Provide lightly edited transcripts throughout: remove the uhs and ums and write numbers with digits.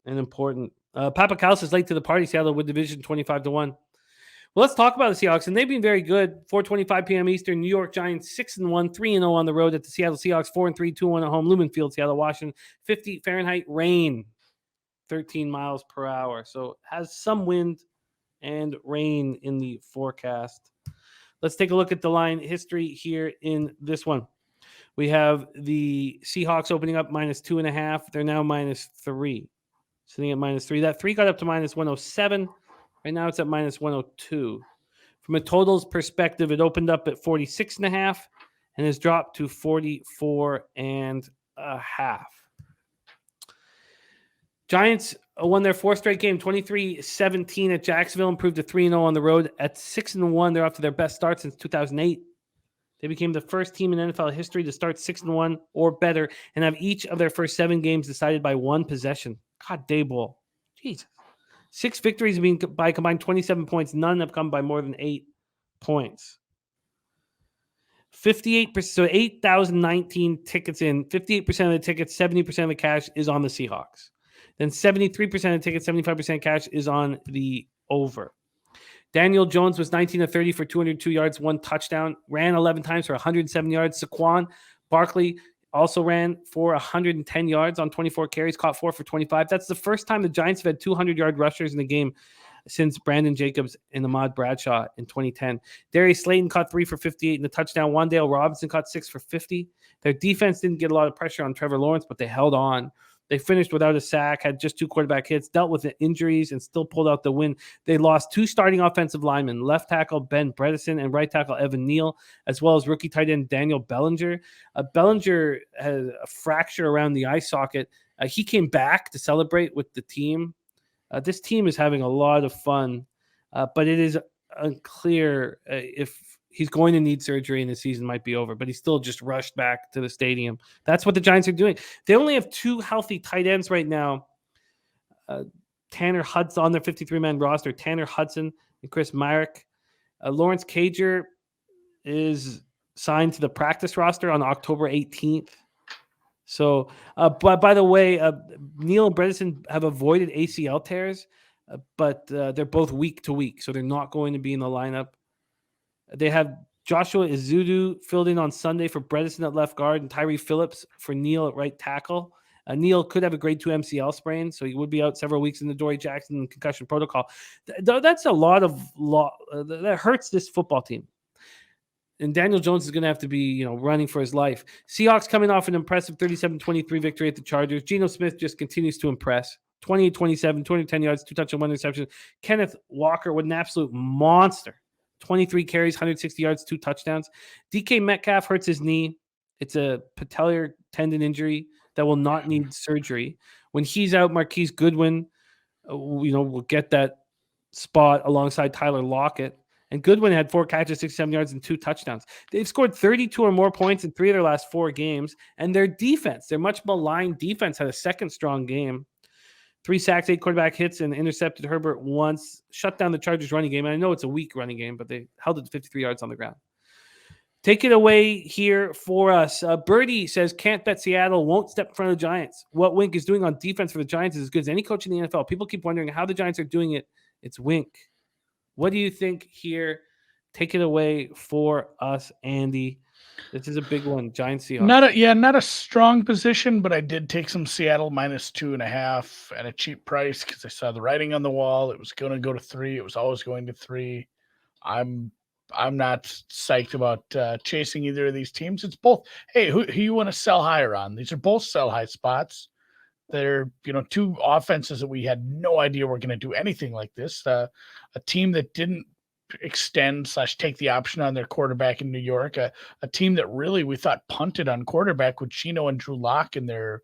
and important. Papakals is late to the party. Seattle with division 25-1. Well, let's talk about the Seahawks, and they've been very good. 4:25 p.m. Eastern. New York Giants 6-1, 3-0 on the road at the Seattle Seahawks. 4-3, 2-1 at home. Lumen Field, Seattle, Washington. 50 Fahrenheit rain, 13 miles per hour. So has some wind and rain in the forecast. Let's take a look at the line history here in this one. We have the Seahawks opening up -2.5. They're now -3. Sitting at -3. That 3 got up to -107. Right now it's at -102. From a totals perspective, it opened up at 46.5 and has dropped to 44.5. Giants won their 4th straight game, 23-17 at Jacksonville, improved to 3-0 on the road. At 6-1, they're off to their best start since 2008. They became the first team in NFL history to start 6-1 or better and have each of their first 7 games decided by 1 possession. God, Dayball. Jesus. 6 victories by combined 27 points. None have come by more than 8 points. 58%, so 8,019 tickets in. 58% of the tickets, 70% of the cash is on the Seahawks. Then 73% of the tickets, 75% cash is on the over. Daniel Jones was 19 of 30 for 202 yards, 1 touchdown, ran 11 times for 107 yards. Saquon Barkley also ran for 110 yards on 24 carries, caught 4 for 25. That's the first time the Giants have had 200-yard rushers in a game since Brandon Jacobs and Ahmad Bradshaw in 2010. Darius Slayton caught 3 for 58 in the touchdown. Wan'Dale Robinson caught 6 for 50. Their defense didn't get a lot of pressure on Trevor Lawrence, but they held on. They finished without a sack, had just 2 quarterback hits, dealt with the injuries, and still pulled out the win. They lost 2 starting offensive linemen, left tackle Ben Bredesen and right tackle Evan Neal, as well as rookie tight end Daniel Bellinger. Bellinger had a fracture around the eye socket. He came back to celebrate with the team. This team is having a lot of fun, but it is unclear if he's going to need surgery and the season might be over, but he still just rushed back to the stadium. That's what the Giants are doing. They only have 2 healthy tight ends right now. Tanner Hudson on their 53-man roster, Tanner Hudson and Chris Myrick. Lawrence Cager is signed to the practice roster on October 18th. So, but by the way, Neal and Bredesen have avoided ACL tears, but they're both week to week, so they're not going to be in the lineup. They have Joshua Izudu filled in on Sunday for Bredesen at left guard and Tyree Phillips for Neal at right tackle. Neal could have a grade 2 MCL sprain, so he would be out several weeks in the Dory Jackson concussion protocol. That's a lot that hurts this football team. And Daniel Jones is going to have to be, running for his life. Seahawks coming off an impressive 37-23 victory at the Chargers. Geno Smith just continues to impress. 28-27, 210 yards, 2 touchdowns, 1 interception. Kenneth Walker with an absolute monster. 23 carries, 160 yards, 2 touchdowns. DK Metcalf hurts his knee. It's a patellar tendon injury that will not need surgery. When he's out, Marquise Goodwin, will get that spot alongside Tyler Lockett. And Goodwin had 4 catches, 67 yards, and 2 touchdowns. They've scored 32 or more points in 3 of their last 4 games. And their defense, their much maligned defense, had a second strong game. 3 sacks, 8 quarterback hits, and intercepted Herbert once. Shut down the Chargers running game. And I know it's a weak running game, but they held it to 53 yards on the ground. Take it away here for us. Birdie says, can't bet Seattle won't step in front of the Giants. What Wink is doing on defense for the Giants is as good as any coach in the NFL. People keep wondering how the Giants are doing it. It's Wink. What do you think here? Take it away for us, Andy. This is a big one. Giants Seahawks. Not a strong position, but I did take some Seattle -2.5 at a cheap price because I saw the writing on the wall. It was going to go to 3. It was always going to 3. I'm not psyched about chasing either of these teams. It's both. Hey, who you want to sell higher on? These are both sell high spots. They're 2 offenses that we had no idea were going to do anything like this. A team that didn't extend/take the option on their quarterback in New York, a team that really we thought punted on quarterback with Geno and Drew Lock in their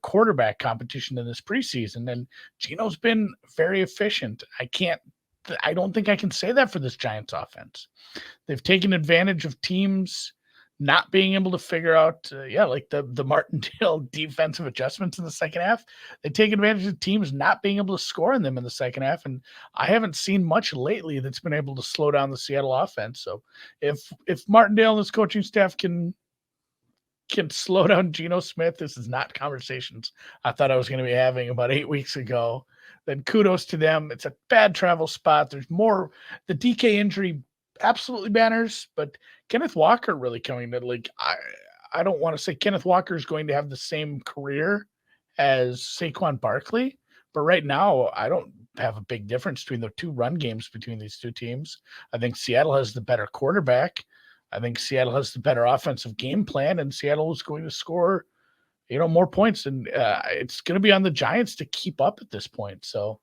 quarterback competition in this preseason. And Geno's been very efficient. I don't think I can say that for this Giants offense. They've taken advantage of teams not being able to figure out, like the Martindale defensive adjustments in the second half. They take advantage of teams not being able to score on them in the second half. And I haven't seen much lately that's been able to slow down the Seattle offense. So if Martindale and his coaching staff can can slow down Geno Smith. This is not conversations I thought I was going to be having about 8 weeks ago. Then kudos to them. It's a bad travel spot. There's more. The DK injury absolutely matters, but Kenneth Walker really coming to I don't want to say Kenneth Walker is going to have the same career as Saquon Barkley, but right now I don't have a big difference between the two run games between these two teams. I think Seattle has the better quarterback. I think Seattle has the better offensive game plan, and Seattle is going to score, more points. And it's going to be on the Giants to keep up at this point. So,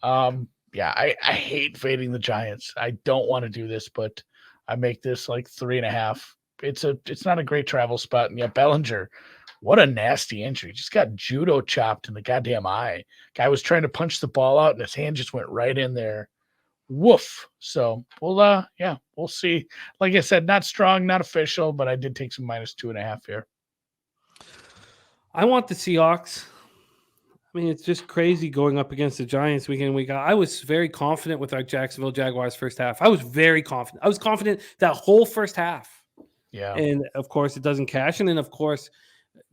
I hate fading the Giants. I don't want to do this, but I make this like 3.5. It's not a great travel spot. And yeah, Bellinger, what a nasty injury. Just got judo chopped in the goddamn eye. Guy was trying to punch the ball out, and his hand just went right in there. Woof. So we'll see. Like I said, not strong, not official, but I did take some -2.5 here. I want the Seahawks. I mean, it's just crazy going up against the Giants week in, week out. I was very confident with our Jacksonville Jaguars first half. I was very confident. I was confident that whole first half. Yeah. And of course, it doesn't cash. And then, of course,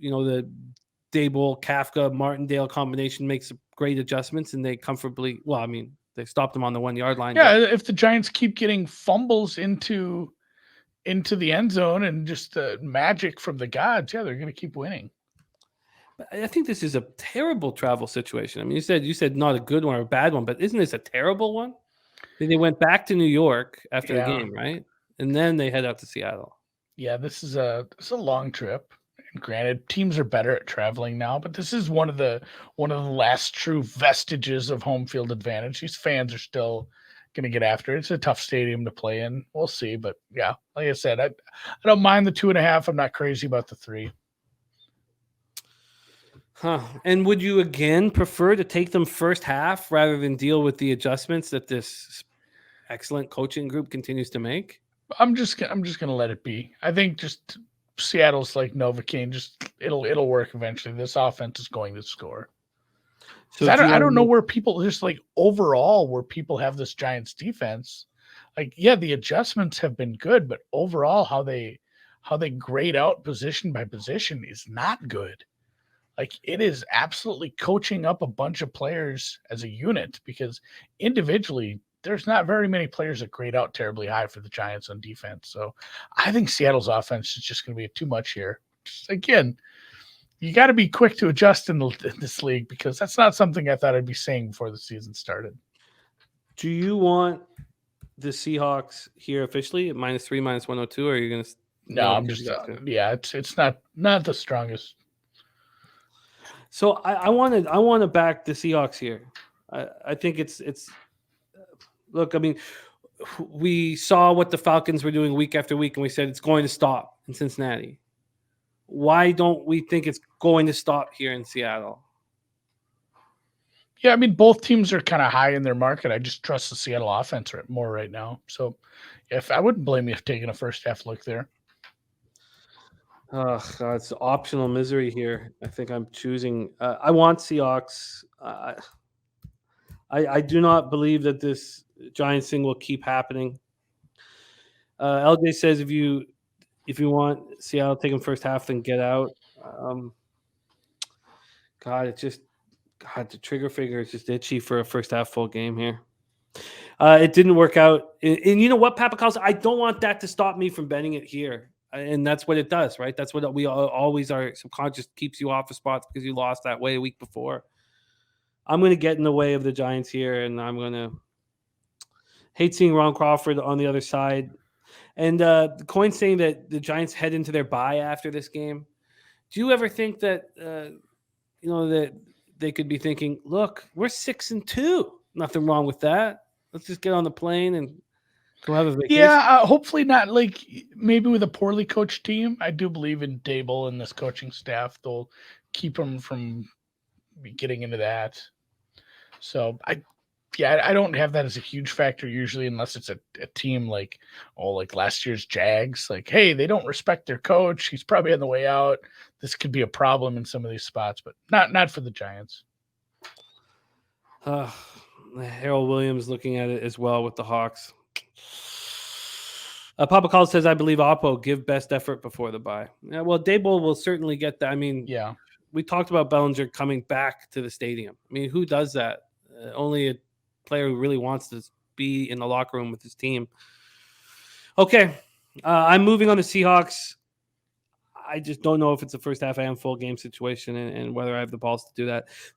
the Dable, Kafka, Martindale combination makes great adjustments, and they comfortably. Well, I mean, they stopped them on the 1 yard line. Yeah, if the Giants keep getting fumbles into the end zone and just the magic from the gods, they're going to keep winning. I think this is a terrible travel situation. I mean, you said not a good one or a bad one, but isn't this a terrible one? They went back to New York after the game, right? And then they head out to Seattle. Yeah, this is a long trip. And granted, teams are better at traveling now, but this is one of the last true vestiges of home field advantage. These fans are still going to get after it. It's a tough stadium to play in. We'll see, but yeah, like I said, I don't mind the 2.5. I'm not crazy about the 3. Huh. And would you again prefer to take them first half rather than deal with the adjustments that this excellent coaching group continues to make? I'm just gonna let it be. I think just Seattle's like Novocaine. Just it'll work eventually. This offense is going to score. So I don't know where people just like overall where people have this Giants defense. Like, yeah, the adjustments have been good, but overall how they grade out position by position is not good. Like, it is absolutely coaching up a bunch of players as a unit, because individually there's not very many players that grade out terribly high for the Giants on defense. So I think Seattle's offense is just going to be too much here. Just, again, you got to be quick to adjust in this league, because that's not something I thought I'd be saying before the season started. Do you want the Seahawks here officially at -3, -102, or are you going to? No, I'm just it's not the strongest. So I want to back the Seahawks here. I think it's look. I mean, we saw what the Falcons were doing week after week, and we said it's going to stop in Cincinnati. Why don't we think it's going to stop here in Seattle? Yeah, I mean, both teams are kind of high in their market. I just trust the Seattle offense more right now. So, if I wouldn't blame you for taking a first half look there. Oh, God, it's optional misery here. I think I'm choosing. I want Seahawks. I do not believe that this Giants thing will keep happening. LJ says if you want Seattle to take them first half, then get out. The trigger finger is just itchy for a first half full game here. It didn't work out. And you know what, Papa Calls? I don't want that to stop me from betting it here. And that's what it does, right? That's what we always are. Subconscious keeps you off of spots because you lost that way a week before. I'm going to get in the way of the Giants here, and I'm going to hate seeing Ron Crawford on the other side. And the coin's saying that the Giants head into their bye after this game. Do you ever think that that they could be thinking, look, we're 6-2. Nothing wrong with that. Let's just get on the plane and go have a vacation. Yeah, hopefully not. Like, maybe with a poorly coached team. I do believe in Dable and this coaching staff. They'll keep them from getting into that. So I don't have that as a huge factor usually, unless it's a team like last year's Jags. Like, hey, they don't respect their coach. He's probably on the way out. This could be a problem in some of these spots, but not for the Giants. Harold Williams looking at it as well with the Hawks. Papa Call says, I believe Oppo give best effort before the bye. Yeah, well, Daboll will certainly get that. I mean, Yeah. we talked about Bellinger coming back to the stadium. I mean, who does that? Only a player who really wants to be in the locker room with his team. Okay, I'm moving on to Seahawks. I just don't know if it's a first half and full game situation and whether I have the balls to do that.